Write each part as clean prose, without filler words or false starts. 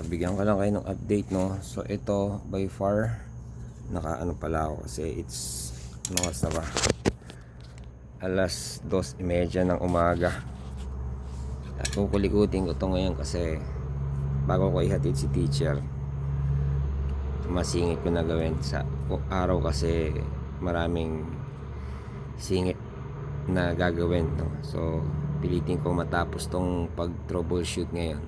Bigyan ko lang kayo ng update, no. So ito by far nakaano pala ako kasi it's ano oras na ba, alas 2:30 ng umaga. At kukulikutin ko to ngayon kasi bago ko ihatid si teacher, masingit ko na gawin sa araw kasi maraming singit na gagawin, no? So pilitin ko matapos tong pag troubleshoot ngayon.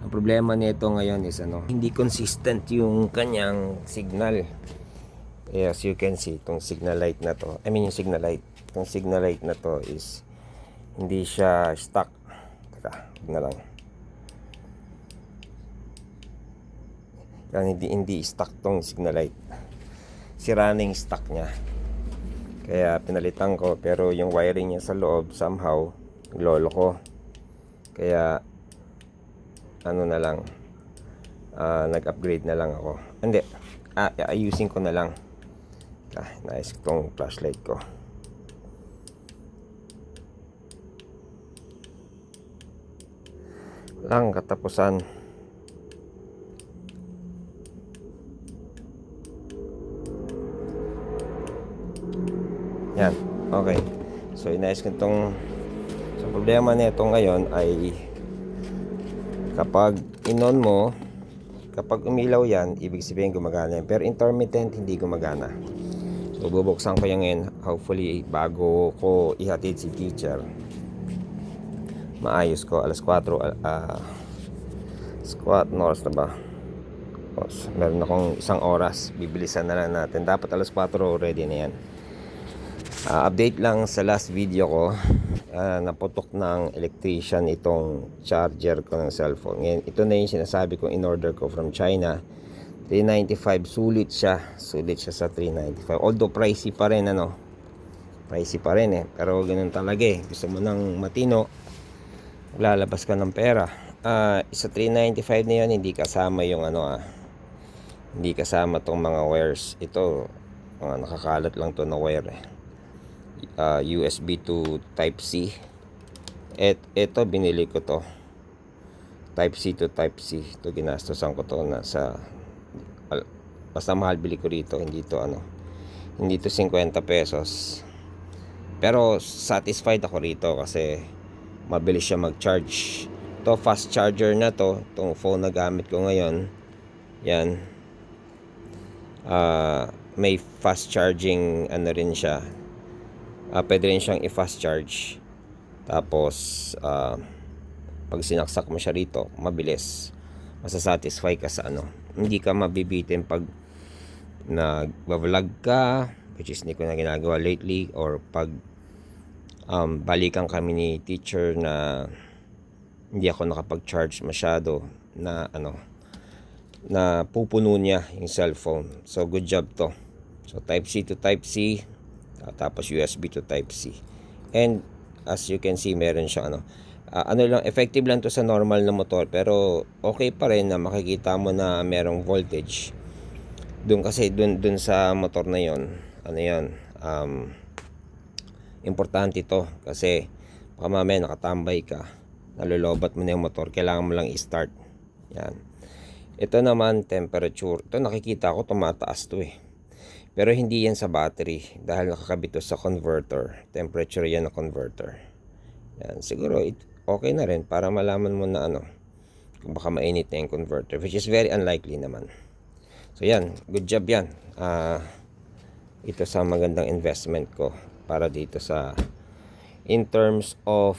Ang problema nito ngayon is hindi consistent yung kanyang signal. As you can see, itong signal light na to, yung signal light, itong signal light na to is hindi siya stuck. Teka, na lang. Yan, hindi stuck tong signal light. Sira na yung stock niya. Kaya pinalitan ko, pero yung wiring niya sa loob somehow lolo ko. Kaya na lang, nag-upgrade na lang ako. Hindi, ayusin ko na lang. Nice itong flashlight ko. Lang katapusan. Yan, okay. So inayos ko itong, so problema nito ngayon ay kapag inon mo, kapag umilaw yan, ibig sabihin gumagana yan. Pero intermittent, hindi gumagana. So bubuksan ko yan ngayon, hopefully bago ko ihatid si teacher, maayos ko. Alas 4 squat, no oras na ba? Meron akong isang oras, bibilisan na lang natin. Dapat alas 4 ready na yan. Update lang sa last video ko, naputok ng electrician itong charger ko ng cellphone. Ngayon, ito na yung sinasabi kong in-order ko from China. 395, sulit siya sa 395. Although pricey pa rin, pricey pa rin pero ganun talaga gusto mo ng matino, lalabas ka ng pera. Sa 395 na yun, hindi kasama yung hindi kasama tong mga wires. Ito, nakakalat lang to na wire USB to Type-C. Ito binili ko to Type-C to Type-C. Ito ginastosan ko to na sa basta mahal bili ko rito. Hindi to hindi to 50 pesos. Pero satisfied ako rito kasi mabilis siya mag-charge. To fast charger na to. Itong phone na gamit ko ngayon, yan, may fast charging rin siya. Pwede rin siyang i-fast charge. Tapos pag sinaksak mo siya rito, mabilis. Masasatisfy ka sa hindi ka mabibitin pag nag-vlog ka, which is hindi ko na ginagawa lately, or pag balikan kami ni teacher na hindi ako nakapag-charge masyado, na na pupuno niya yung cellphone. So good job to. So Type-C to Type-C, tapos USB to Type-C. And as you can see, meron siyang lang, effective lang to sa normal na motor, pero okay pa rin na makikita mo na merong voltage doon, kasi doon sa motor na yon, importante to kasi baka mamaya nakatambay ka, nalolobat mo na yung motor, kailangan mo lang i-start. Yan. Ito naman, temperature. Ito nakikita ko tumataas to pero hindi yan sa battery dahil nakakabit to sa converter. Temperature yan na converter. Yan, siguro okay na rin para malaman mo na kung baka mainit na yung converter, which is very unlikely naman. So yan, good job yan. Ito sa magandang investment ko para dito sa, in terms of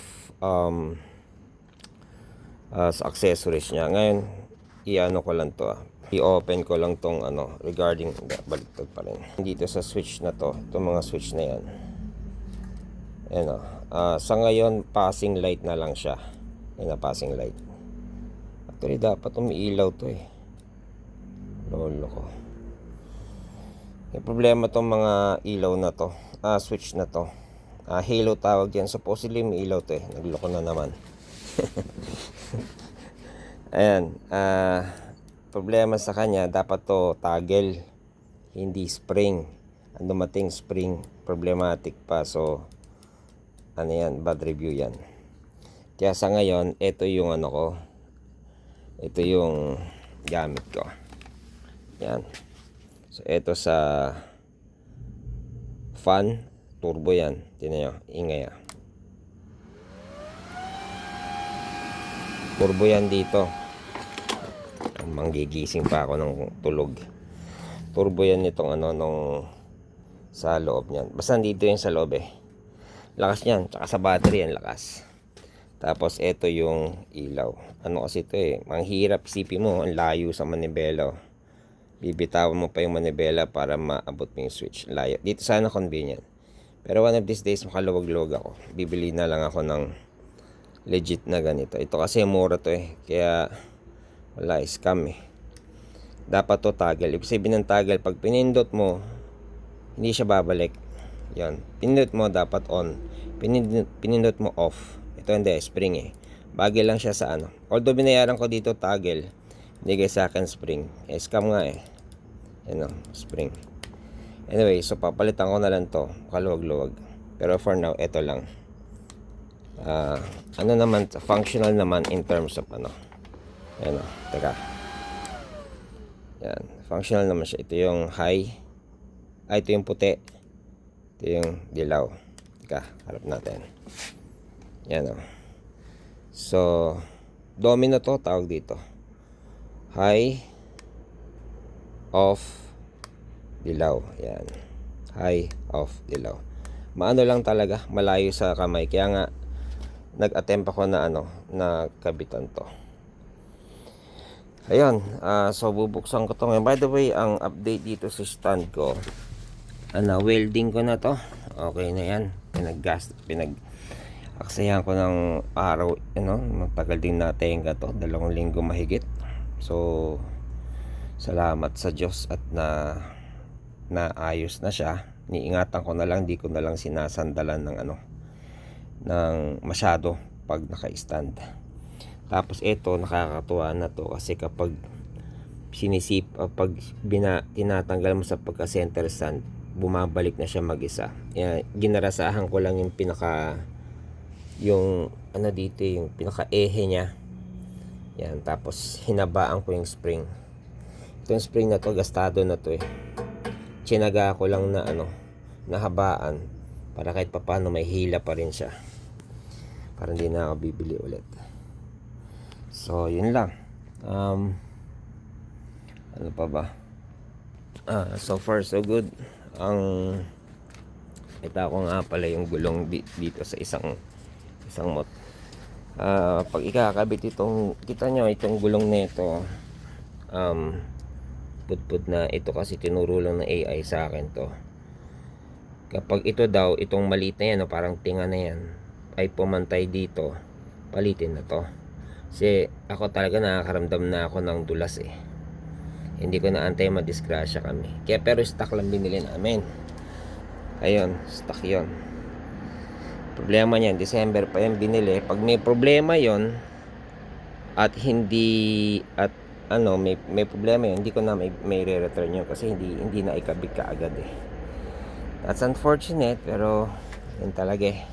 sa accessories niya. Ngayon, ko lang to, i-open ko lang tong regarding, baliktad pa rin dito sa switch na to, itong mga switch na yan. Sa ngayon, passing light na lang siya. Passing light. Actually, dapat umiilaw to lolo ko. Yung problema tong mga ilaw na to, switch na to, halo tawag yan. Supposedly may ilaw to nagloko na naman. Ayan, problema sa kanya, dapat to toggle, hindi spring. Ang dumating spring, problematic pa. So yan, bad review yan. Kaya sa ngayon, ito yung ito yung gamit ko. Yan. So ito sa fan, turbo yan. Tingnan nyo, ingay ah. Turbo yan dito. Manggigising pa ako ng tulog. Turbo yan nitong ano, nung sa loob niyan. Basta dito yung sa loob eh. Lakas niyan, tsaka sa battery yan lakas. Tapos ito yung ilaw. Ano kasi ito eh, manghirap, isipin mo, ang layo sa manibela. Bibitawan mo pa yung manibela para maabot mo yung switch. Layo. Dito sana convenient. Pero one of these days makaluwag-luwag ako. Bibili na lang ako ng legit na ganito. Ito kasi mura to eh. Kaya wala, scam eh. Dapat to toggle. Ibig sabihin ng toggle, pag pinindot mo, hindi siya babalik. Yan. Pinindot mo dapat on. Pinindot mo off. Ito hindi, spring eh. Bagay lang siya sa ano. Although binayaran ko dito toggle, hindi guys sa akin spring. Scam nga eh. Yan o, spring. Anyway, so papalitan ko na lang to. Kaluwag-luwag. Pero for now, ito lang. Ano naman, functional naman in terms of ano. Yan o, teka. Yan, functional naman siya. Ito yung high. Ito yung puti. Ito yung dilaw. Teka, harap natin. Yan o. So, domino to, tawag dito. High, off, dilaw. Yan. High, off, dilaw. Maano lang talaga, malayo sa kamay. Kaya nga, nag-attempt ako na ano, na kabitan to. Ayun, so bubuksan ko to ngayon. By the way, ang update dito sa stand ko, welding ko na to. Okay na yan. Pinag-aksayahan ko ng araw, matagal din natin to, 2 linggo mahigit. So, salamat sa Diyos at naayos na siya. Niingatan ko na lang, di ko na lang sinasandalan ng masyado pag naka-stand. Tapos ito, nakakatuwa na to kasi kapag tinatanggal mo sa pagka-center stand, bumabalik na siya mag-isa. Ginarasahan ko lang yung dito, yung pinaka-ehe niya. Yan, tapos hinabaan ko yung spring. Itong spring na to, gastado na to eh. Tsinaga ko lang na nahabaan para kahit papano may hila pa rin siya. Para hindi na ako bibili ulit. So, yun lang. Ano pa ba? So far, so good. Ito ko nga pala yung gulong dito sa isang mot. Pag ikakabit kita nyo, itong gulong nito, putput na ito kasi tinuro lang ng AI sa akin to. Kapag ito daw, itong maliit na yan, parang tinga na yan, ay pumantay dito, palitin na to. Kasi ako talaga nakakaramdam na ako ng dulas eh. Hindi ko na antay madisgrasya kami. Kaya pero stock lang binili namin. Ayun, stock yon. Problema niyan, December pa yan binili. Pag may problema yon at may problema yun, hindi ko na may re-return yun kasi hindi na ikabit ka agad eh. That's unfortunate, pero yun talaga eh.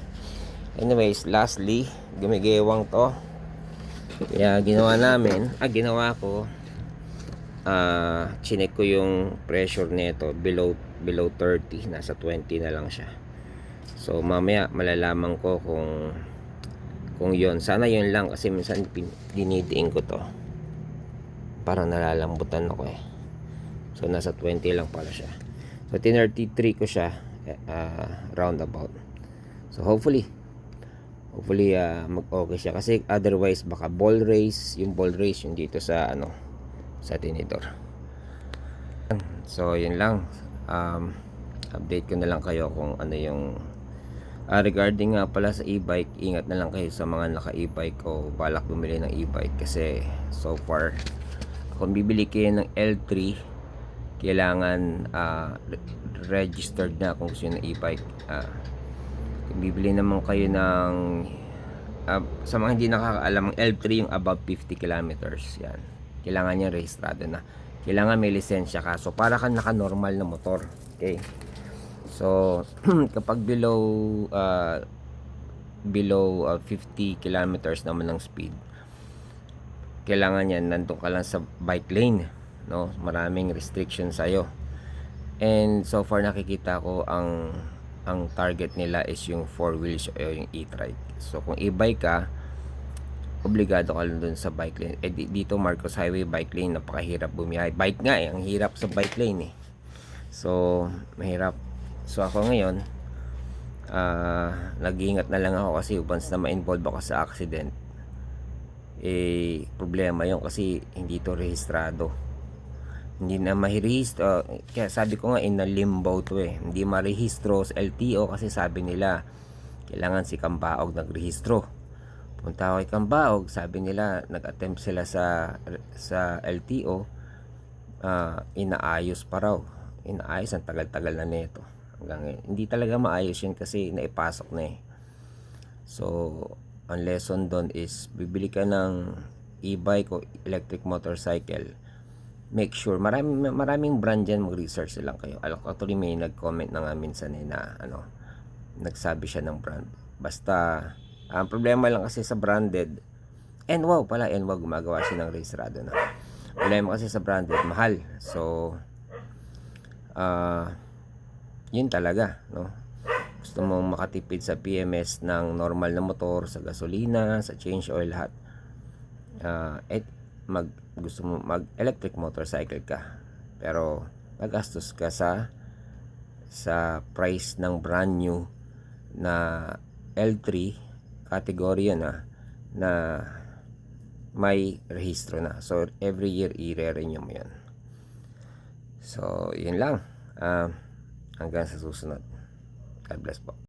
Anyways, lastly, gumigewang to. Kaya ginawa ko, chinek ko yung pressure nito below 30, nasa 20 na lang siya. So mamaya malalaman ko kung yon. Sana yon lang kasi minsan dinidiin ko to. Parang nalalambutan ako eh. So nasa 20 lang pala siya. So 33 ko siya roundabout. So hopefully mag-okay siya kasi otherwise baka yung ball race yung dito sa sa tinidor. So yun lang, update ko na lang kayo kung ano yung regarding nga pala sa e-bike. Ingat na lang kayo sa mga naka e-bike o balak bumili ng e-bike kasi so far kung bibili kayo ng L3 kailangan registered na kung gusto nyo ng e-bike. Kung bibili naman kayo ng sa mga hindi nakakaalam, ang L3 yung above 50 kilometers, yan, kailangan niya rehistrado na, kailangan may lisensya ka, so para kang naka-normal na motor. Okay, so kapag below 50 kilometers naman ng speed, kailangan yan nandun ka lang sa bike lane, no? Maraming restriction sa'yo. And so far nakikita ko ang target nila is yung 4 wheels o yung e-trike. So kung e-bike ka, obligado ka lang dun sa bike lane. Dito Marcos Highway bike lane, napakahirap bumiyahe. Bike nga ang hirap sa bike lane So mahirap. So ako ngayon, nag-iingat na lang ako kasi once na ma-involve ako sa accident, problema yun kasi hindi to rehistrado, hindi na mahirehistro. Kaya sabi ko nga, in a limbo to hindi marehistro sa LTO kasi sabi nila kailangan si Cambaog nagrehistro. Punta ako kay Cambaog, sabi nila nag-attempt sila sa LTO, inaayos pa raw. Inaayos, ang tagal-tagal na nito hanggang ngayon. Hindi talaga maayos yun kasi naipasok na So ang lesson doon is bibili ka ng e-bike o electric motorcycle, make sure maraming brand dyan, mag-research lang kayo. Actually may nag-comment na nga minsan na nagsabi siya ng brand. Basta ang problema lang kasi sa branded, NWOW gumagawa siya ng rehistrado na. Problema kasi sa branded, mahal. So yun talaga, gusto mong makatipid sa PMS ng normal na motor, sa gasolina, sa change oil, lahat, gusto mo mag electric motorcycle ka, pero magastos ka sa price ng brand new na L3 category na may rehistro na. So every year i-renew mo yan. So yun lang, hanggang sa susunod. God bless po.